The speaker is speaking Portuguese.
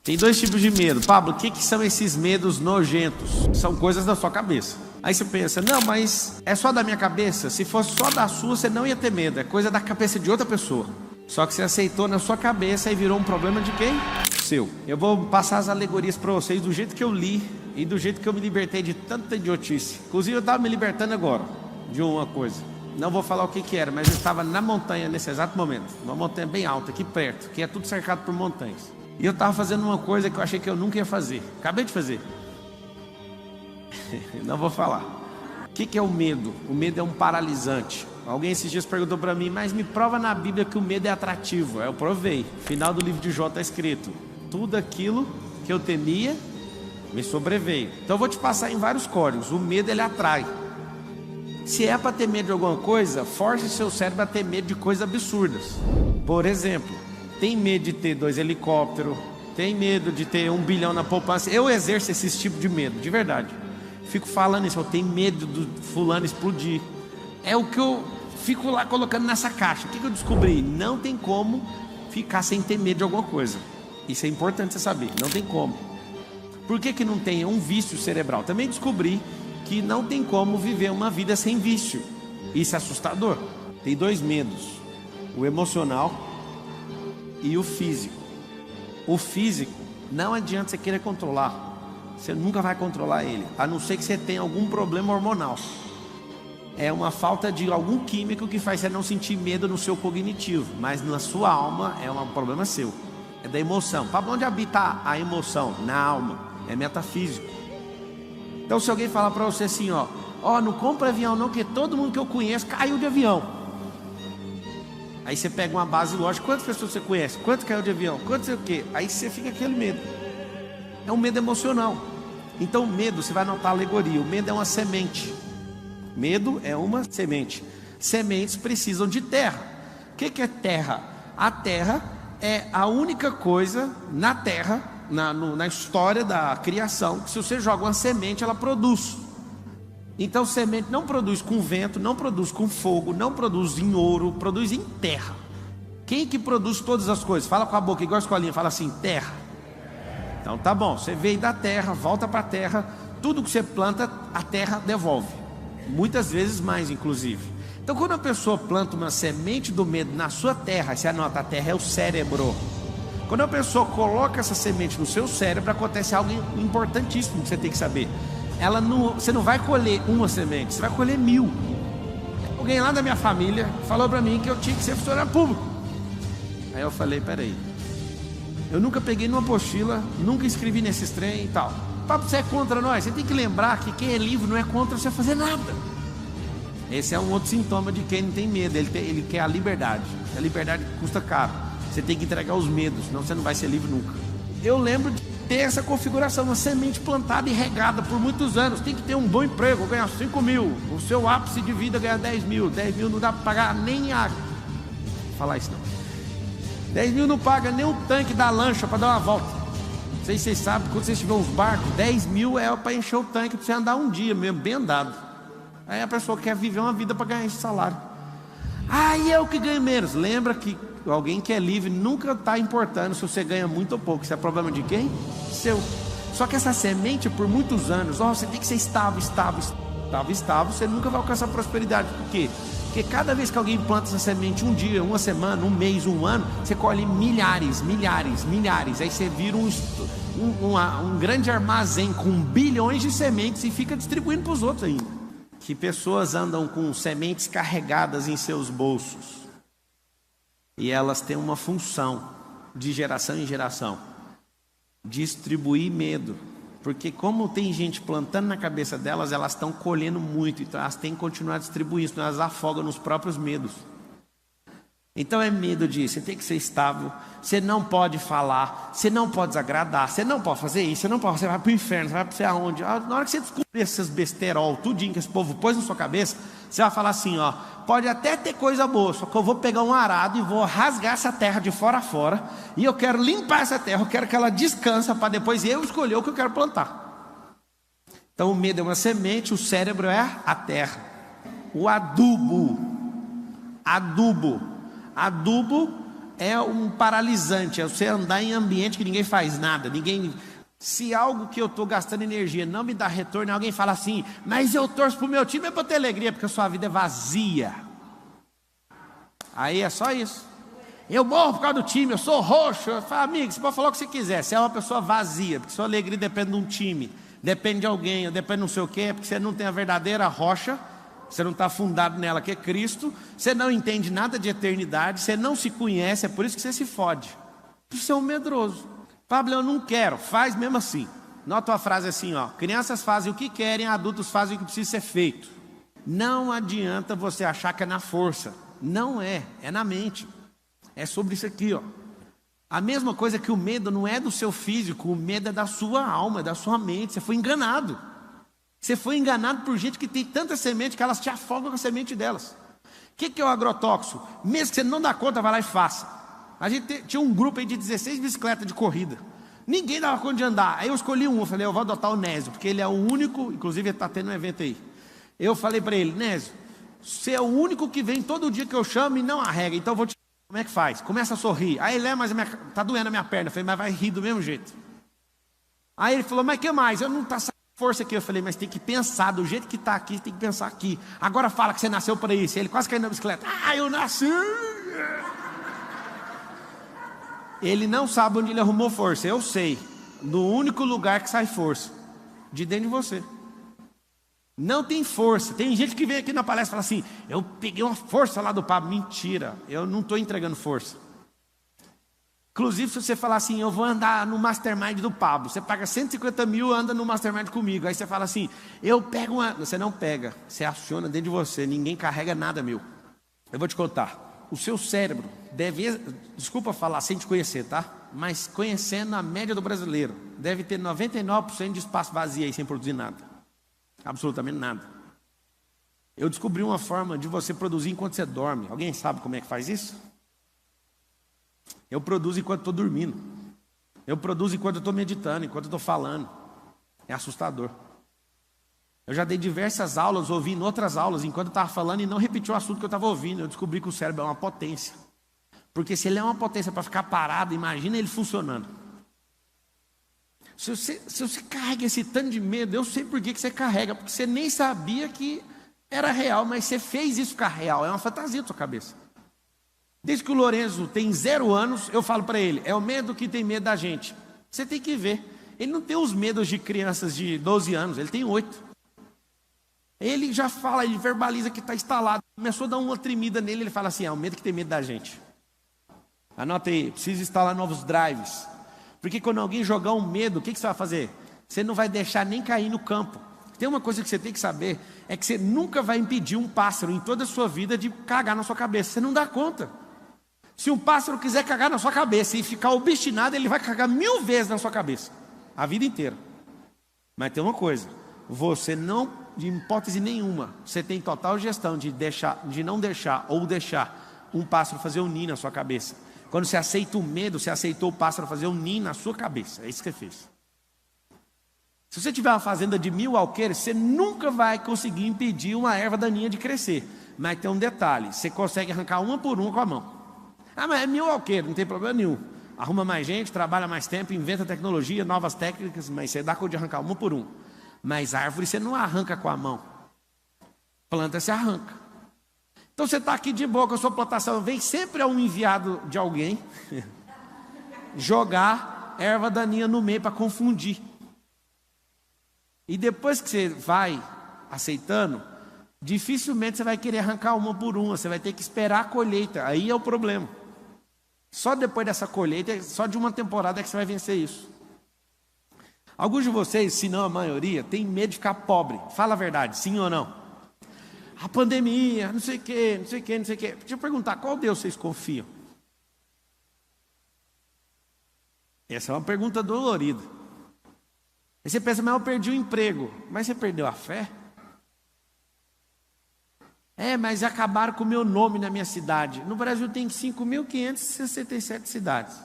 Tem dois tipos de medo. Pablo, o que são esses medos nojentos? São coisas da sua cabeça. Aí você pensa, não, mas é só da minha cabeça? Se fosse só da sua, você não ia ter medo. É coisa da cabeça de outra pessoa. Só que você aceitou na sua cabeça e virou um problema de quem? Seu. Eu vou passar as alegorias para vocês do jeito que eu li e do jeito que eu me libertei de tanta idiotice. Inclusive eu estava me libertando agora de uma coisa. Não vou falar o que era, mas eu estava na montanha nesse exato momento. Uma montanha bem alta, aqui perto, que é tudo cercado por montanhas. E eu estava fazendo uma coisa que eu achei que eu nunca ia fazer. Acabei de fazer. Não vou falar. O que é o medo? O medo é um paralisante. Alguém esses dias perguntou para mim, mas me prova na Bíblia que o medo é atrativo. Eu provei. Final do livro de Jó está escrito: tudo aquilo que eu temia me sobreveio. Então eu vou te passar em vários códigos. O medo, ele atrai. Se é para ter medo de alguma coisa, force seu cérebro a ter medo de coisas absurdas. Por exemplo, tem medo de ter 2 helicópteros, tem medo de ter 1 bilhão na poupança. Eu exerço esse tipo de medo, de verdade. Fico falando isso, eu tenho medo do fulano explodir. É o que eu fico lá colocando nessa caixa. O que eu descobri? Não tem como ficar sem ter medo de alguma coisa. Isso é importante você saber, não tem como. Por que não tem? É um vício cerebral. Também descobri que não tem como viver uma vida sem vício. Isso é assustador. Tem 2 medos: o emocional e o físico. O físico, não adianta você querer controlar. Você nunca vai controlar ele, a não ser que você tenha algum problema hormonal. É uma falta de algum químico que faz você não sentir medo no seu cognitivo. Mas na sua alma é um problema seu. É da emoção. Para onde habita a emoção? Na alma. É metafísico. Então se alguém falar para você assim, ó, não compra avião não, que todo mundo que eu conheço caiu de avião. Aí você pega uma base lógica, quantas pessoas você conhece? Quanto caiu de avião? Quanto sei o quê? Aí você fica aquele medo. É um medo emocional. Então o medo, você vai notar a alegoria, o medo é uma semente. Medo é uma semente. Sementes precisam de terra. O que é terra? A terra é a única coisa na terra, na história da criação, que se você joga uma semente, ela produz. Então semente não produz com vento, não produz com fogo, não produz em ouro, produz em terra. Quem que produz todas as coisas? Fala com a boca, igual a escolinha, fala assim, terra. Então tá bom, você veio da terra, volta para a terra. Tudo que você planta, a terra devolve. Muitas vezes mais, inclusive. Então quando a pessoa planta uma semente do medo na sua terra, você anota, a terra é o cérebro. Quando a pessoa coloca essa semente no seu cérebro, acontece algo importantíssimo que você tem que saber. Você não vai colher uma semente, você vai colher 1000. Alguém lá da minha família falou para mim que eu tinha que ser funcionário público. Aí eu falei, peraí, eu nunca peguei numa apostila, nunca escrevi nesses trem e tal. Papo, você é contra nós? Você tem que lembrar que quem é livre não é contra você fazer nada. Esse é um outro sintoma de quem não tem medo. Ele quer a liberdade. A liberdade custa caro. Você tem que entregar os medos, senão você não vai ser livre nunca. Eu lembro de ter essa configuração, uma semente plantada e regada por muitos anos. Tem que ter um bom emprego, ganhar 5 mil. O seu ápice de vida ganhar 10 mil. 10 mil não dá para pagar nem água. Vou falar isso não. 10 mil não paga nem o tanque da lancha para dar uma volta. Não sei se vocês sabem, quando vocês tiverem uns barcos, 10 mil é para encher o tanque para você andar um dia mesmo, bem andado. Aí a pessoa quer viver uma vida para ganhar esse salário. E eu que ganho menos. Lembra que alguém que é livre nunca está importando se você ganha muito ou pouco. Isso é problema de quem? Seu. Só que essa semente, por muitos anos, você tem que ser estável, você nunca vai alcançar prosperidade. Por quê? Porque cada vez que alguém planta essa semente, um dia, uma semana, um mês, um ano, você colhe milhares. Aí você vira um grande armazém com bilhões de sementes e fica distribuindo para os outros ainda. Que pessoas andam com sementes carregadas em seus bolsos. E elas têm uma função de geração em geração: distribuir medo. Porque como tem gente plantando na cabeça delas, elas estão colhendo muito. Então elas têm que continuar distribuindo, senão elas afogam nos próprios medos. Então é medo disso. Você tem que ser estável. Você não pode falar. Você não pode desagradar. Você não pode fazer isso. Você não pode. Você vai para o inferno. Você vai para aonde? Na hora que você descobrir esses besterol, tudinho que esse povo pôs na sua cabeça, você vai falar assim, pode até ter coisa boa, só que eu vou pegar um arado e vou rasgar essa terra de fora a fora, e eu quero limpar essa terra, eu quero que ela descanse para depois eu escolher o que eu quero plantar. Então o medo é uma semente, o cérebro é a terra. O adubo é um paralisante, é você andar em ambiente que ninguém faz nada, se algo que eu estou gastando energia não me dá retorno, alguém fala assim, mas eu torço para o meu time, é para ter alegria, porque a sua vida é vazia. Aí é só isso. Eu morro por causa do time, eu sou roxo. Eu falo, amigo, você pode falar o que você quiser, você é uma pessoa vazia, porque sua alegria depende de um time, depende de alguém, depende de não sei o quê, porque você não tem a verdadeira rocha, você não está fundado nela, que é Cristo, você não entende nada de eternidade, você não se conhece, é por isso que você se fode. Você é um medroso. Pablo, eu não quero, faz mesmo assim. Nota a frase assim, ó, crianças fazem o que querem, adultos fazem o que precisa ser feito. Não adianta você achar que é na força, não é na mente. É sobre isso aqui, ó. A mesma coisa que o medo não é do seu físico, o medo é da sua alma, da sua mente. Você foi enganado. Você foi enganado por gente que tem tanta semente que elas te afogam com a semente delas. O que é o agrotóxico? Mesmo que você não dá conta, vai lá e faça. A gente tinha um grupo aí de 16 bicicletas de corrida. Ninguém dava conta de andar. Aí eu escolhi um, eu falei, eu vou adotar o Nésio, porque ele é o único, inclusive ele está tendo um evento aí. Eu falei para ele, Nésio, você é o único que vem todo dia que eu chamo e não arrega, então eu vou te... Como é que faz? Começa a sorrir. Aí ele, mas tá doendo a minha perna. Eu falei, mas vai rir do mesmo jeito. Aí ele falou, mas que mais? Eu não tá saindo força aqui. Eu falei, mas tem que pensar, do jeito que está aqui, tem que pensar aqui. Agora fala que você nasceu para isso. Ele quase caiu na bicicleta. Eu nasci. Ele não sabe onde ele arrumou força. Eu sei. No único lugar que sai força. De dentro de você. Não tem força. Tem gente que vem aqui na palestra e fala assim, eu peguei uma força lá do Pablo. Mentira, eu não estou entregando força. Inclusive, se você falar assim, eu vou andar no mastermind do Pablo, você paga 150 mil, anda no mastermind comigo. Aí você fala assim, eu pego uma... Você não pega, você aciona dentro de você, ninguém carrega nada meu. Eu vou te contar, o seu cérebro deve, desculpa falar sem te conhecer, tá? Mas conhecendo a média do brasileiro, deve ter 99% de espaço vazio aí sem produzir nada. Absolutamente nada. Eu descobri uma forma de você produzir enquanto você dorme. Alguém sabe como é que faz isso? Eu produzo enquanto estou dormindo. Eu produzo enquanto estou meditando, enquanto estou falando. É assustador. Eu já dei diversas aulas, ouvindo outras aulas, enquanto eu estava falando e não repeti o assunto que eu estava ouvindo. Eu descobri que o cérebro é uma potência. Porque se ele é uma potência para ficar parado, imagina ele funcionando. Se você carrega esse tanto de medo, eu sei por que você carrega, porque você nem sabia que era real, mas você fez isso ficar real, é uma fantasia da sua cabeça. Desde que o Lorenzo tem 0 anos, eu falo para ele, é o medo que tem medo da gente. Você tem que ver, ele não tem os medos de crianças de 12 anos, ele tem 8. Ele já fala, ele verbaliza que está instalado, começou a dar uma tremida nele, ele fala assim, é o medo que tem medo da gente. Anota aí, precisa instalar novos drives. Porque quando alguém jogar um medo, o que você vai fazer? Você não vai deixar nem cair no campo. Tem uma coisa que você tem que saber, é que você nunca vai impedir um pássaro em toda a sua vida de cagar na sua cabeça. Você não dá conta. Se um pássaro quiser cagar na sua cabeça e ficar obstinado, ele vai cagar 1000 vezes na sua cabeça. A vida inteira. Mas tem uma coisa, você não, de hipótese nenhuma, você tem total gestão de não deixar ou deixar um pássaro fazer um ninho na sua cabeça. Quando você aceita o medo, você aceitou o pássaro fazer um ninho na sua cabeça. É isso que você fez. Se você tiver uma fazenda de 1000 alqueires, você nunca vai conseguir impedir uma erva daninha de crescer. Mas tem um detalhe, você consegue arrancar uma por uma com a mão. Mas é 1000 alqueires, não tem problema nenhum. Arruma mais gente, trabalha mais tempo, inventa tecnologia, novas técnicas, mas você dá conta de arrancar uma por uma. Mas árvore você não arranca com a mão. Planta você arranca. Então você está aqui de boa com a sua plantação, vem sempre um enviado de alguém jogar erva daninha no meio para confundir. E depois que você vai aceitando, dificilmente você vai querer arrancar uma por uma, você vai ter que esperar a colheita, aí é o problema. Só depois dessa colheita, só de uma temporada é que você vai vencer isso. Alguns de vocês, se não a maioria, tem medo de ficar pobre. Fala a verdade, sim ou não? A pandemia, não sei o que, não sei o que, não sei o que. Deixa eu perguntar, qual Deus vocês confiam? Essa é uma pergunta dolorida. Aí você pensa, mas eu perdi o emprego. Mas você perdeu a fé? Mas acabaram com o meu nome na minha cidade. No Brasil tem 5.567 cidades.